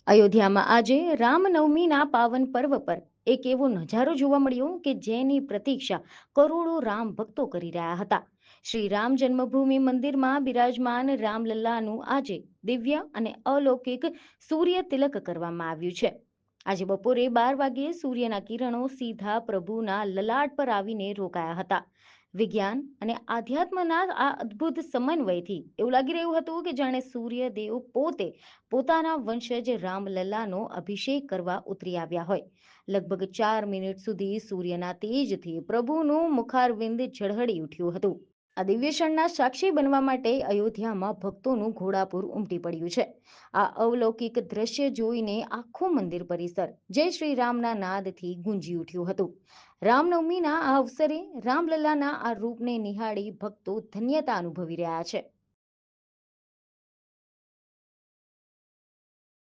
અયોધ્યામાં આજે રામનવમીના પાવન પર્વ પર એક એવો નજારો જોવા મળ્યો કે જેની પ્રતીક્ષા કરોડો રામ ભક્તો કરી રહ્યા હતા. શ્રી રામ જન્મભૂમિ મંદિરમાં બિરાજમાન રામલલ્લાનું આજે દિવ્ય અને અલૌકિક સૂર્ય તિલક કરવામાં આવ્યું છે. આજે બપોરે 12 વાગ્યે સૂર્યના કિરણો સીધા પ્રભુના લલાટ પર આવીને રોકાયા હતા. વિજ્ઞાન અને આધ્યાત્મના આ અદ્ભુત સમન્વયથી એવું લાગી રહ્યું હતું કે જાણે સૂર્યદેવ પોતે પોતાના વંશજ રામલલ્લાનો અભિષેક કરવા ઉતરી આવ્યા હોય. લગભગ 4 મિનિટ સુધી સૂર્યના તેજથી પ્રભુનું મુખારવિંદ ઝળહળી ઉઠ્યું હતું. આ દિવ્ય ક્ષણના સાક્ષી બનવા માટે અયોધ્યામાં ભક્તોનું ઘોડાપૂર ઉમટી પડ્યું છે. આ અવલૌકિક દ્રશ્ય જોઈને આખું મંદિર પરિસર જય શ્રી રામના નાદથી ગુંજી ઉઠ્યું હતું. રામનવમીના આ અવસરે રામલલ્લાના આ રૂપને નિહાળી ભક્તો ધન્યતા અનુભવી રહ્યા છે.